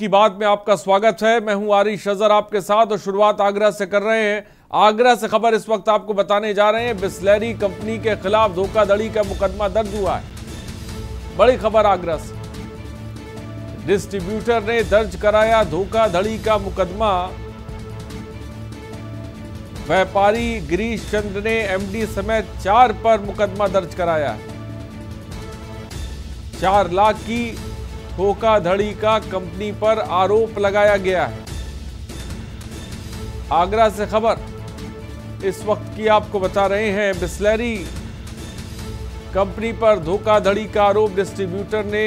की बात में आपका स्वागत है। मैं हूं आरिश अजहर आपके साथ और शुरुआत आगरा से कर रहे हैं। आगरा से खबर इस वक्त आपको बताने जा रहे हैं। बिसलेरी कंपनी के खिलाफ धोखाधड़ी का मुकदमा दर्ज हुआ है। बड़ी खबर आगरा से, डिस्ट्रीब्यूटर ने दर्ज कराया धोखाधड़ी का मुकदमा। व्यापारी गिरीश चंद्र ने एमडी समेत 4 पर मुकदमा दर्ज कराया। 4 लाख की धोखाधड़ी का कंपनी पर आरोप लगाया गया है। आगरा से खबर इस वक्त की आपको बता रहे हैं। बिसलेरी कंपनी पर धोखाधड़ी का आरोप, डिस्ट्रीब्यूटर ने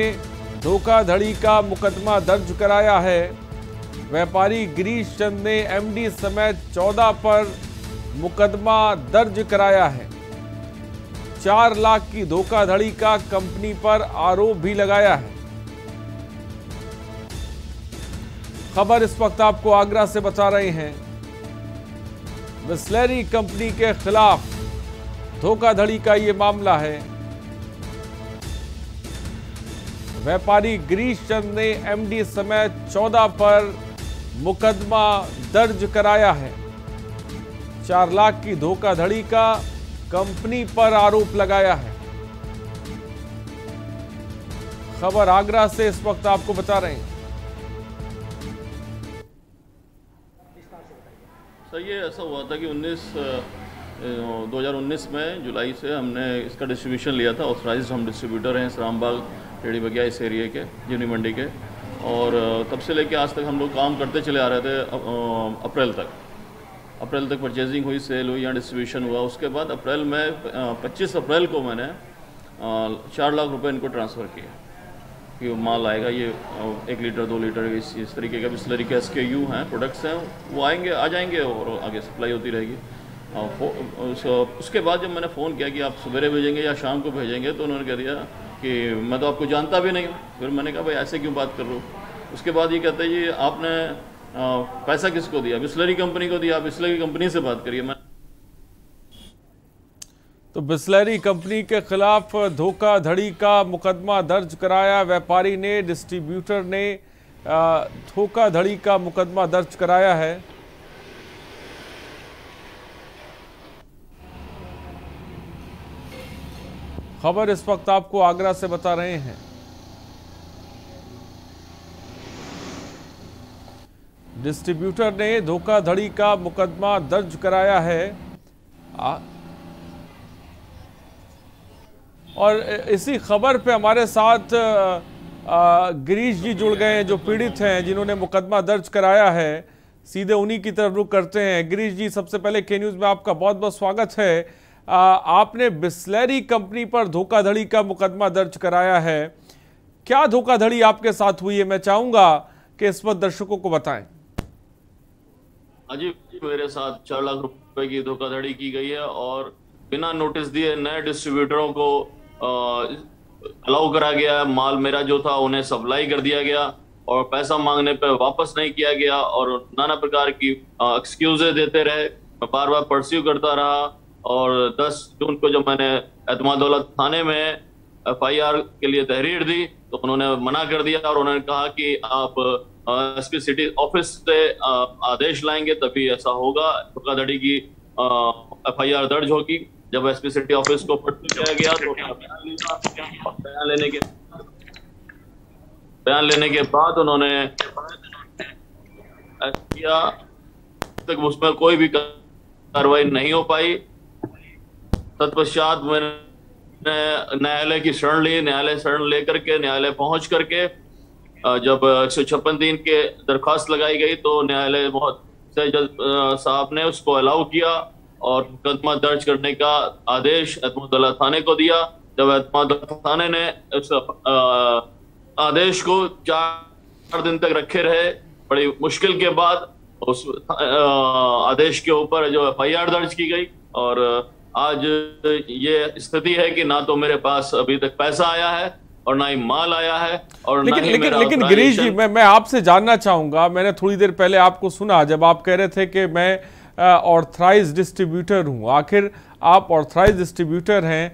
धोखाधड़ी का मुकदमा दर्ज कराया है। व्यापारी गिरीश चंद ने एमडी समेत 14 पर मुकदमा दर्ज कराया है। 4 लाख की धोखाधड़ी का कंपनी पर आरोप भी लगाया है। खबर इस वक्त आपको आगरा से बता रहे हैं। बिसलेरी कंपनी के खिलाफ धोखाधड़ी का यह मामला है। व्यापारी गिरीश चंद ने एमडी समेत 14 पर मुकदमा दर्ज कराया है। 4 लाख की धोखाधड़ी का कंपनी पर आरोप लगाया है। खबर आगरा से इस वक्त आपको बता रहे हैं। सर ये ऐसा हुआ था कि 2019 में जुलाई से हमने इसका डिस्ट्रीब्यूशन लिया था। ऑथराइज्ड हम डिस्ट्रीब्यूटर हैं रामबाग टेढ़ी बगिया इस एरिए के जिनी मंडी के, और तब से लेके आज तक हम लोग काम करते चले आ रहे थे। अप्रैल तक परचेजिंग हुई, सेल हुई, यहाँ डिस्ट्रीब्यूशन हुआ। उसके बाद अप्रैल में 25 अप्रैल को मैंने 4 लाख रुपए इनको ट्रांसफ़र किए कि माल आएगा, ये 1 लीटर 2 लीटर इस तरीके का बिसलेरी के SKU हैं, प्रोडक्ट्स हैं, वो आ जाएंगे और आगे सप्लाई होती रहेगी। उसके बाद जब मैंने फ़ोन किया कि आप सवेरे भेजेंगे या शाम को भेजेंगे, तो उन्होंने कह दिया कि मैं तो आपको जानता भी नहीं हूँ। फिर मैंने कहा भाई ऐसे क्यों बात कर रहे हो। उसके बाद ये कहते हैं जी आपने पैसा किसको दिया, बिसलेरी कंपनी को दिया, बिसलेरी कंपनी से बात करिए। मैं तो बिसलेरी कंपनी के खिलाफ धोखाधड़ी का मुकदमा दर्ज कराया व्यापारी ने, डिस्ट्रीब्यूटर ने धोखाधड़ी का मुकदमा दर्ज कराया है। खबर इस वक्त आपको आगरा से बता रहे हैं। डिस्ट्रीब्यूटर ने धोखाधड़ी का मुकदमा दर्ज कराया है। और इसी खबर पे हमारे साथ गिरीश जी जुड़ गए हैं जो पीड़ित हैं, जिन्होंने मुकदमा दर्ज कराया है। सीधे उन्हीं की तरफ रुख करते हैं। गिरीश जी, सबसे पहले के न्यूज़ में आपका बहुत बहुत स्वागत है। आपने बिसलेरी कंपनी पर धोखाधड़ी का मुकदमा दर्ज कराया है। क्या धोखाधड़ी आपके साथ हुई है, मैं चाहूंगा कि इस वक्त दर्शकों को बताएं। अजी मेरे साथ 4 लाख रुपए की धोखाधड़ी की गई है और बिना नोटिस दिए नए डिस्ट्रीब्यूटरों को अलाउ करा गया। माल मेरा जो था उन्हें सप्लाई कर दिया गया और पैसा मांगने पे वापस नहीं किया गया और नाना प्रकार की एक्सक्यूजें देते रहे। मैं बार बार परस्यू करता रहा और 10 जून को जब मैंने एतमादौला थाने में FIR के लिए तहरीर दी तो उन्होंने मना कर दिया और उन्होंने कहा कि आप SP सिटी ऑफिस से आदेश लाएंगे तभी ऐसा होगा, धोखाधड़ी की FIR दर्ज होगी। जब SP सिटी ऑफिस को पट्टी किया गया तो बयान लेने के बाद उन्होंने किया, तक उसमें कोई भी कार्रवाई नहीं हो पाई। तत्पश्चात मैंने न्यायालय की शरण ली। न्यायालय शरण लेकर के न्यायालय पहुंच करके जब 156 दिन के दरख्वास्त लगाई गई तो न्यायालय से जज साहब ने उसको अलाउ किया और मुकदमा दर्ज करने का आदेश एतमादौला थाने को दिया। जब एतमादौला थाने ने उस आदेश को 4 दिन तक रखे रहे, बड़ी मुश्किल के बाद उस आदेश के ऊपर जो FIR दर्ज की गई और आज ये स्थिति है कि ना तो मेरे पास अभी तक पैसा आया है और ना ही माल आया है और लेकिन गिरीश जी, मैं आपसे जानना चाहूंगा, मैंने थोड़ी देर पहले आपको सुना जब आप कह रहे थे कि मैं ऑथराइज्ड डिस्ट्रीब्यूटर हूं। आखिर आप ऑथराइज्ड डिस्ट्रीब्यूटर हैं,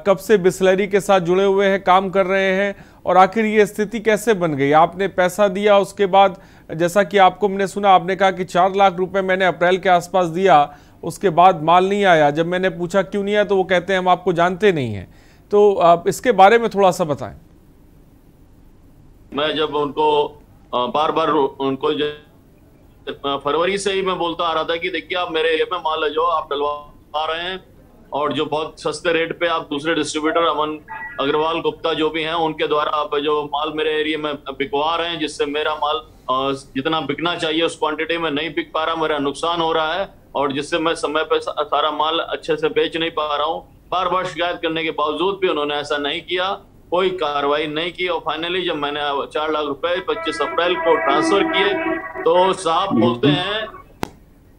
कब से बिसलेरी के साथ जुड़े हुए हैं, काम कर रहे हैं और आखिर ये स्थिति कैसे बन गई? आपने पैसा दिया, उसके बाद जैसा कि आपको मैंने सुना, आपने कहा कि 4 लाख रुपए मैंने अप्रैल के आसपास दिया, उसके बाद माल नहीं आया। जब मैंने पूछा क्यों नहीं आया तो वो कहते हैं हम आपको जानते नहीं हैं। तो आप इसके बारे में थोड़ा सा बताएं। मैं जब उनको बार बार उनको फरवरी से ही मैं बोलता आ रहा था कि देखिए आप मेरे एरिया में माल है जो आप डलवा रहे हैं, और जो बहुत सस्ते रेट पे आप दूसरे डिस्ट्रीब्यूटर अमन अग्रवाल गुप्ता जो भी हैं उनके द्वारा आप जो माल मेरे एरिया में बिकवा रहे हैं, जिससे मेरा माल जितना बिकना चाहिए उस क्वांटिटी में नहीं बिक पा रहा, मेरा नुकसान हो रहा है, और जिससे मैं समय पे सारा माल अच्छे से बेच नहीं पा रहा हूँ। बार बार शिकायत करने के बावजूद भी उन्होंने ऐसा नहीं किया, कोई कार्रवाई नहीं की। और फाइनली जब मैंने 4 लाख रुपए 25 अप्रैल को ट्रांसफर किए तो साहब बोलते हैं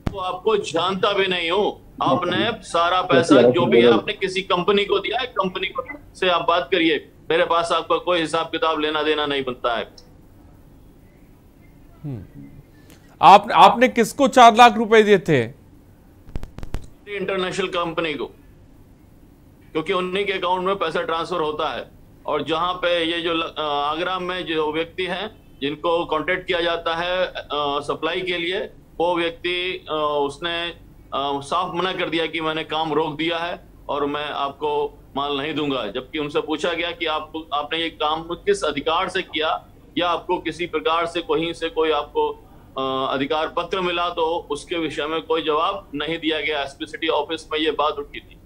तो आपको जानता भी नहीं हूँ, आपने सारा पैसा जो भी है आपने किसी कंपनी को दिया है, कंपनी को से आप बात करिए, मेरे पास आपका कोई हिसाब किताब लेना देना नहीं बनता है। आपने किसको 4 लाख रुपए दिए थे? इंटरनेशनल कंपनी को, क्योंकि उन्हीं के अकाउंट में पैसा ट्रांसफर होता है। और जहां पे ये जो आगरा में जो व्यक्ति हैं जिनको कांटेक्ट किया जाता है सप्लाई के लिए, वो व्यक्ति उसने साफ मना कर दिया कि मैंने काम रोक दिया है और मैं आपको माल नहीं दूंगा। जबकि उनसे पूछा गया कि आपने ये काम किस अधिकार से किया, या आपको किसी प्रकार से कहीं से कोई आपको अधिकार पत्र मिला, तो उसके विषय में कोई जवाब नहीं दिया गया। एसपी सिटी ऑफिस में ये बात उठी थी।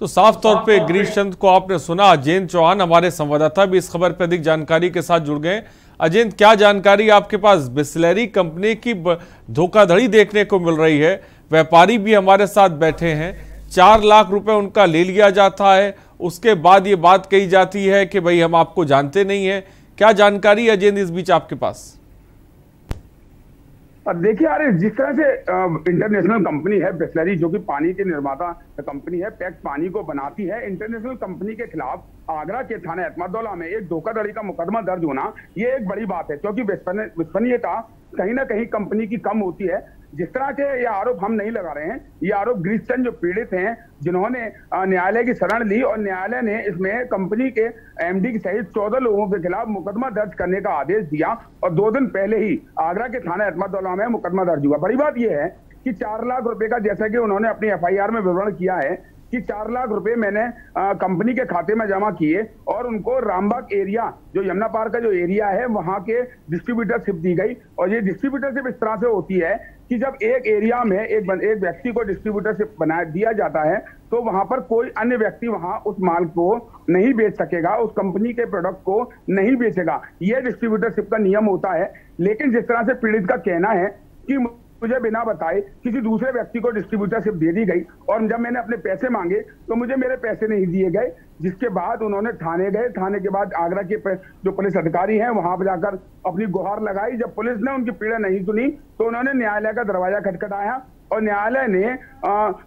तो साफ तौर पे गिरीश चंद को आपने सुना। अजयंत चौहान हमारे संवाददाता भी इस खबर पर अधिक जानकारी के साथ जुड़ गए। अजयंत, क्या जानकारी आपके पास? बिसलेरी कंपनी की धोखाधड़ी देखने को मिल रही है, व्यापारी भी हमारे साथ बैठे हैं, 4 लाख रुपए उनका ले लिया जाता है, उसके बाद ये बात कही जाती है कि भाई हम आपको जानते नहीं है। क्या जानकारी अजयंत इस बीच आपके पास? देखिए यार, जिस तरह से इंटरनेशनल कंपनी है बिसलेरी, जो कि पानी के निर्माता कंपनी है, पैक्ड पानी को बनाती है, इंटरनेशनल कंपनी के खिलाफ आगरा के थाना एतमादौला में एक धोखाधड़ी का मुकदमा दर्ज होना ये एक बड़ी बात है, क्योंकि विश्वसनीयता कहीं ना कहीं कंपनी की कम होती है। जिस तरह के ये आरोप हम नहीं लगा रहे हैं, ये आरोप गिरीश चंद जो पीड़ित हैं, जिन्होंने न्यायालय की शरण ली और न्यायालय ने इसमें कंपनी के एमडी सहित 14 लोगों के खिलाफ मुकदमा दर्ज करने का आदेश दिया, और 2 दिन पहले ही आगरा के थाना एतमादौला में मुकदमा दर्ज हुआ। बड़ी बात यह है कि 4 लाख रुपए का, जैसा कि उन्होंने अपनी एफआईआर में विवरण किया है कि 4 लाख रुपए मैंने कंपनी के खाते में जमा किए और उनको रामबाग एरिया, जो यमुना पार का जो एरिया है, वहां के डिस्ट्रीब्यूटरशिप दी गई। और ये डिस्ट्रीब्यूटरशिप इस तरह से होती है कि जब एक एरिया में एक व्यक्ति को डिस्ट्रीब्यूटरशिप बना दिया जाता है, तो वहां पर कोई अन्य व्यक्ति वहां उस माल को नहीं बेच सकेगा, उस कंपनी के प्रोडक्ट को नहीं बेचेगा। यह डिस्ट्रीब्यूटरशिप का नियम होता है। लेकिन जिस तरह से पीड़ित का कहना है कि मुझे बिना बताए किसी दूसरे व्यक्ति को डिस्ट्रीब्यूटरशिप दे दी गई, और जब मैंने अपने पैसे मांगे तो मुझे मेरे पैसे नहीं दिए गए, जिसके बाद उन्होंने थाने गए। थाने के बाद आगरा के जो पुलिस अधिकारी हैं वहां पर जाकर अपनी गुहार लगाई। जब पुलिस ने उनकी पीड़ा नहीं सुनी तो उन्होंने न्यायालय का दरवाजा खटखटाया और न्यायालय ने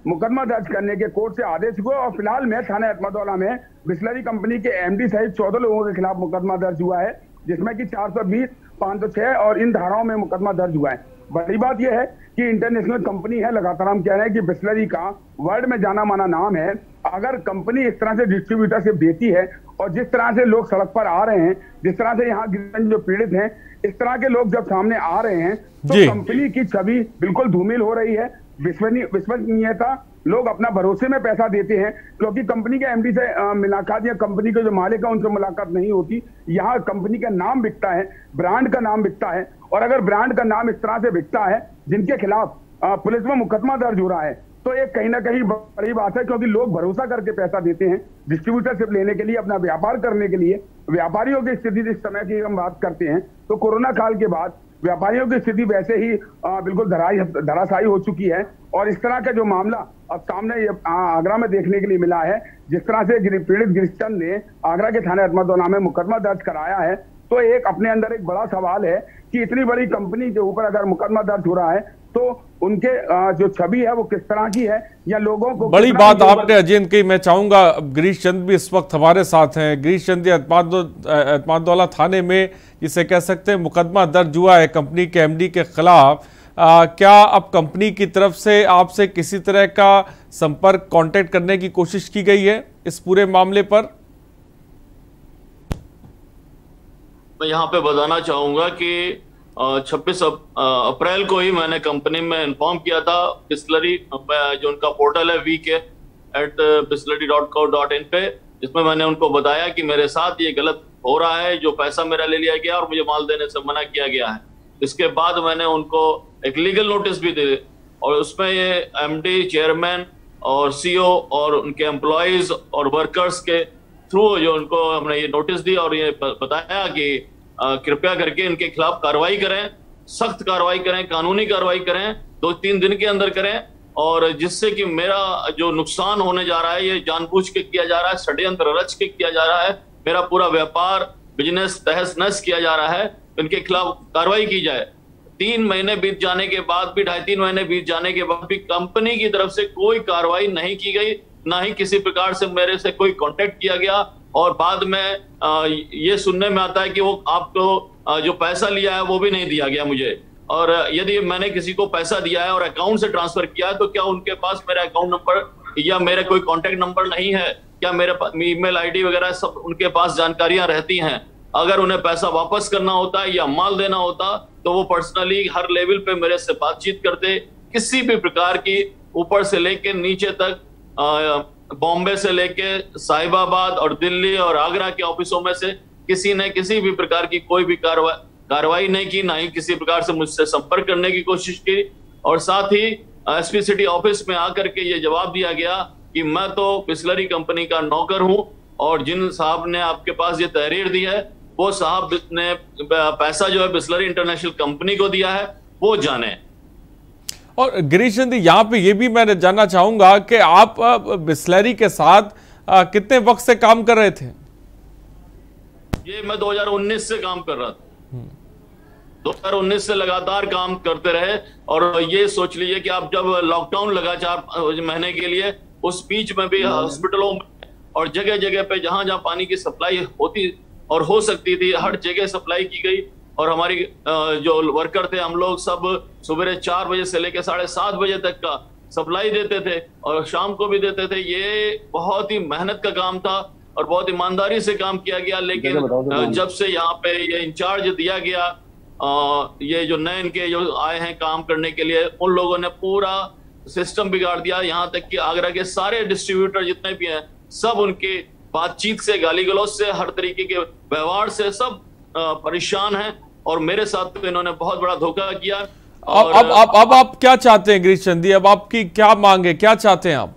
मुकदमा दर्ज करने के कोर्ट से आदेश हुआ। और फिलहाल में थाना एतमादौला में बिसलेरी कंपनी के एमडी सहित 14 लोगों के खिलाफ मुकदमा दर्ज हुआ है, जिसमें कि 420, 506 और इन धाराओं में मुकदमा दर्ज हुआ है। बड़ी बात यह है कि इंटरनेशनल कंपनी है, लगातार हम कह रहे हैं कि बिसलेरी का वर्ल्ड में जाना माना नाम है। अगर कंपनी इस तरह से डिस्ट्रीब्यूटरशिप देती है और जिस तरह से लोग सड़क पर आ रहे हैं, जिस तरह से यहाँ जो पीड़ित हैं, इस तरह के लोग जब सामने आ रहे हैं, तो कंपनी की छवि बिल्कुल धूमिल हो रही है। विश्वसनीयता, लोग अपना भरोसे में पैसा देते हैं, क्योंकि कंपनी के एमडी से मुलाकात या कंपनी के जो मालिक है उनसे मुलाकात नहीं होती। यहाँ कंपनी का नाम बिकता है, ब्रांड का नाम बिकता है, और अगर ब्रांड का नाम इस तरह से बिकता है जिनके खिलाफ पुलिस में मुकदमा दर्ज हो रहा है, तो एक कहीं ना कहीं बड़ी बात है, क्योंकि लोग भरोसा करके पैसा देते हैं डिस्ट्रीब्यूटरशिप लेने के लिए, अपना व्यापार करने के लिए। व्यापारियों की स्थिति इस समय की हम बात करते हैं तो कोरोना काल के बाद व्यापारियों की स्थिति वैसे ही बिल्कुल धराशायी हो चुकी है। और इस तरह का जो मामला अब सामने आगरा में देखने के लिए मिला है, जिस तरह से पीड़ित गिरीश चंद ने आगरा के थाना एतमादौला में मुकदमा दर्ज कराया है, तो एक अपने अंदर एक बड़ा सवाल है कि इतनी बड़ी कंपनी के ऊपर अगर मुकदमा दर्ज हो रहा है तो उनके जो छवि है वो किस तरह की है, या लोगों को बड़ी बात आपने अजयंत की। मैं चाहूंगा गिरीश चंद भी इस वक्त हमारे साथ हैं। गिरीश चंद, एतमादौला थाने में जिसे कह सकते हैं मुकदमा दर्ज हुआ है कंपनी के एमडी के खिलाफ, क्या अब कंपनी की तरफ से आपसे किसी तरह का संपर्क, कांटेक्ट करने की कोशिश की गई है इस पूरे मामले पर? मैं यहाँ पे बताना चाहूंगा कि 26 अप्रैल को ही मैंने कंपनी में इन्फॉर्म किया था, बिस्लरी जो उनका पोर्टल है vk@bisleri.co.in पे, जिसमें मैंने उनको बताया कि मेरे साथ ये गलत हो रहा है, जो पैसा मेरा ले लिया गया और मुझे माल देने से मना किया गया है। इसके बाद मैंने उनको एक लीगल नोटिस भी दे, और उसमें ये एमडी, चेयरमैन और सीईओ और उनके एम्प्लॉयज और वर्कर्स के थ्रू जो उनको हमने ये नोटिस दी और ये बताया कि कृपया करके इनके खिलाफ कार्रवाई करें, सख्त कार्रवाई करें, कानूनी कार्रवाई करें, 2-3 दिन के अंदर करें, और जिससे कि मेरा जो नुकसान होने जा रहा है ये जानबूझ के किया जा रहा है, षड्यंत्र रच के किया जा रहा है, मेरा पूरा व्यापार बिजनेस तहस नहस किया जा रहा है, इनके खिलाफ कार्रवाई की जाए। 3 महीने बीत जाने के बाद भी, 2.5-3 महीने बीत जाने के बाद भी कंपनी की तरफ से कोई कार्रवाई नहीं की गई, ना ही किसी प्रकार से मेरे से कोई कांटेक्ट किया गया। और बाद में ये सुनने में आता है कि वो आपको जो पैसा लिया है वो भी नहीं दिया गया मुझे, और यदि मैंने किसी को पैसा दिया है और अकाउंट से ट्रांसफर किया है तो क्या उनके पास मेरा अकाउंट नंबर या मेरा कोई कॉन्टेक्ट नंबर नहीं है? क्या मेरे ईमेल आईडी वगैरह सब उनके पास जानकारियां रहती हैं? अगर उन्हें पैसा वापस करना होता है या माल देना होता तो वो पर्सनली हर लेवल पे मेरे से बातचीत करते। किसी भी प्रकार की, ऊपर से लेके नीचे तक, बॉम्बे से लेके साहिबाबाद और दिल्ली और आगरा के ऑफिसों में से किसी ने किसी भी प्रकार की कोई भी कार्रवाई नहीं की, ना ही किसी प्रकार से मुझसे संपर्क करने की कोशिश की। और साथ ही एसपी सिटी ऑफिस में आकर के ये जवाब दिया गया कि मैं तो बिस्लरी कंपनी का नौकर हूं, और जिन साहब ने आपके पास ये तहरीर दी है वो साहब ने पैसा जो है बिस्लरी इंटरनेशनल कंपनी को दिया है, वो जाने। और गिरीश चंद, यहाँ पे ये भी मैं जानना चाहूंगा कि आप बिस्लरी के साथ कितने वक्त से काम कर रहे थे? ये मैं 2019 से काम कर रहा था। 2019 से लगातार काम करते रहे, और ये सोच लीजिए कि आप जब लॉकडाउन लगा 4 महीने के लिए, उस बीच में भी हॉस्पिटलों में और जगह जगह पे जहां जहां पानी की सप्लाई होती और हो सकती थी, हर जगह सप्लाई की गई। और हमारी जो वर्कर थे, हम लोग सब सुबह 4 बजे से लेकर 7:30 बजे तक का सप्लाई देते थे, और शाम को भी देते थे। ये बहुत ही मेहनत का काम था और बहुत ईमानदारी से काम किया गया। लेकिन जब से यहाँ पे ये इंचार्ज दिया गया, ये जो नए इनके जो आए हैं काम करने के लिए, उन लोगों ने पूरा सिस्टम बिगाड़ दिया। यहाँ तक कि आगरा के सारे डिस्ट्रीब्यूटर जितने भी हैं, सब उनके बातचीत से, गाली गलौज से, हर तरीके के व्यवहार से सब परेशान हैं, और मेरे साथ तो इन्होंने बहुत बड़ा धोखा किया। अब आप क्या चाहते हैं गिरीश चंद? अब आपकी क्या मांग है, क्या चाहते हैं आप?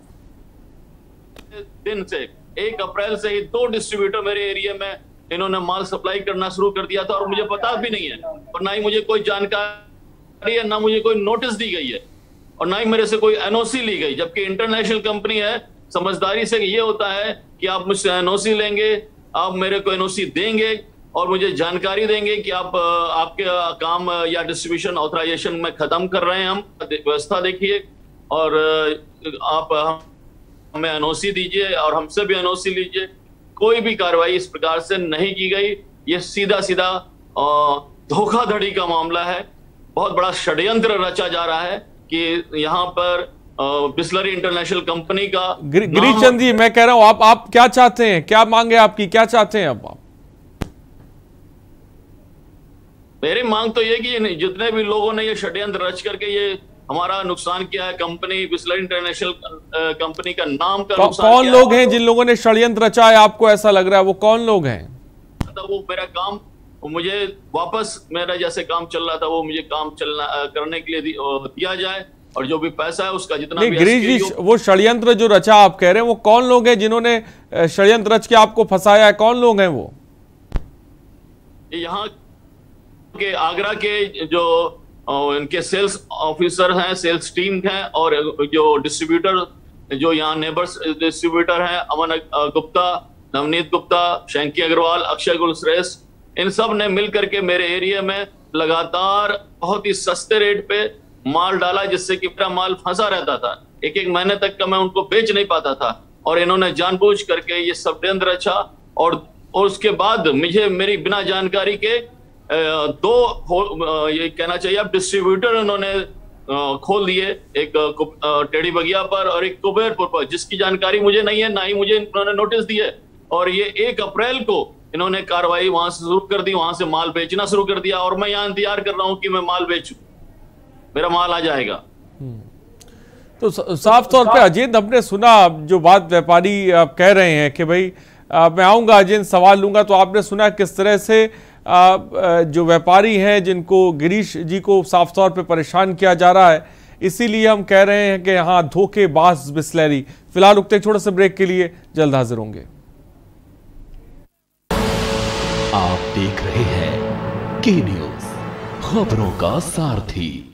दिन से 1 अप्रैल से ही 2 डिस्ट्रीब्यूटर मेरे एरिया में इन्होंने माल सप्लाई करना शुरू कर दिया था, और मुझे पता भी नहीं है, और ना ही मुझे कोई जानकारी है, ना मुझे कोई नोटिस दी गई है, और ना ही मेरे से कोई एनओसी ली गई। जबकि इंटरनेशनल कंपनी है, समझदारी से ये होता है कि आप मुझसे एनओसी लेंगे, आप मेरे को एनओसी देंगे और मुझे जानकारी देंगे कि आप आपके काम या डिस्ट्रीब्यूशन ऑथराइजेशन में खत्म कर रहे हैं, हम व्यवस्था देखिए, और आप हमें एनओसी दीजिए और हमसे भी एनओसी लीजिए। कोई भी कार्रवाई इस प्रकार से नहीं की गई। ये सीधा सीधा धोखाधड़ी का मामला है। बहुत बड़ा षड्यंत्र रचा जा रहा है कि यहाँ पर बिस्लरी इंटरनेशनल कंपनी का। गिरीश चंद जी, मैं कह रहा हूं आप क्या चाहते हैं, क्या मांगे आपकी, क्या चाहते हैं अब आप? मेरी मांग तो ये कि जितने भी लोगों ने ये षड्यंत्र रच करके ये हमारा नुकसान किया है, कंपनी बिस्लरी इंटरनेशनल कंपनी का नाम का नुकसान, कौन लोग हैं जिन लोगों ने षड्यंत्र रचा है, आपको ऐसा लग रहा है? वो कौन लोग हैं? तो वो मेरा काम, मुझे वापस मेरा जैसे काम चल रहा था वो मुझे काम करने के लिए दिया जाए, और जो भी पैसा है उसका जितना भी। गिरीश जी, वो षड्यंत्र जो रचा आप कह रहे हैं, वो कौन लोग हैं जिन्होंने षड्यंत्र रच के आपको फंसाया है? कौन लोग हैं वो? यहाँ के आगरा के जो इनके सेल्स ऑफिसर हैं, सेल्स टीम हैं, और जो डिस्ट्रीब्यूटर, जो यहाँ नेबर्स डिस्ट्रीब्यूटर हैं, अमन गुप्ता, नवनीत गुप्ता, शैंकी अग्रवाल, अक्षय गुलश्रेष्ठ, इन सब ने मिलकर के मेरे एरिया में लगातार बहुत ही सस्ते रेट पे माल डाला, जिससे कि मेरा माल फंसा रहता था। 1-1 महीने तक का मैं उनको बेच नहीं पाता था, और इन्होंने जानबूझ करके ये षड्यंत्र रचा। और उसके बाद मुझे मेरी बिना जानकारी के 2 ये कहना चाहिए अब डिस्ट्रीब्यूटर उन्होंने खोल दिए, एक टेढ़ी बगिया पर और एक कुबेरपुर पर, जिसकी जानकारी मुझे नहीं है, ना ही मुझे इन्होंने नोटिस दिए। और ये 1 अप्रैल को इन्होंने कार्रवाई वहां से शुरू कर दी, वहां से माल बेचना शुरू कर दिया और मैं यहाँ इंतजार कर रहा हूं कि मैं माल बेचूं, मेरा माल आ जाएगा। तो साफ तौर पे अजित, हमने सुना जो बात व्यापारी आप कह रहे हैं कि भाई मैं आऊंगा अजित सवाल लूंगा, तो आपने सुना किस तरह से जो व्यापारी हैं जिनको गिरीश जी को साफ तौर पे परेशान किया जा रहा है, इसीलिए हम कह रहे हैं कि हाँ धोखेबाज बिसलेरी। फिलहाल रुकते छोटे से ब्रेक के लिए, जल्द हाजिर होंगे। आप देख रहे हैं के न्यूज़, खबरों का सारथी।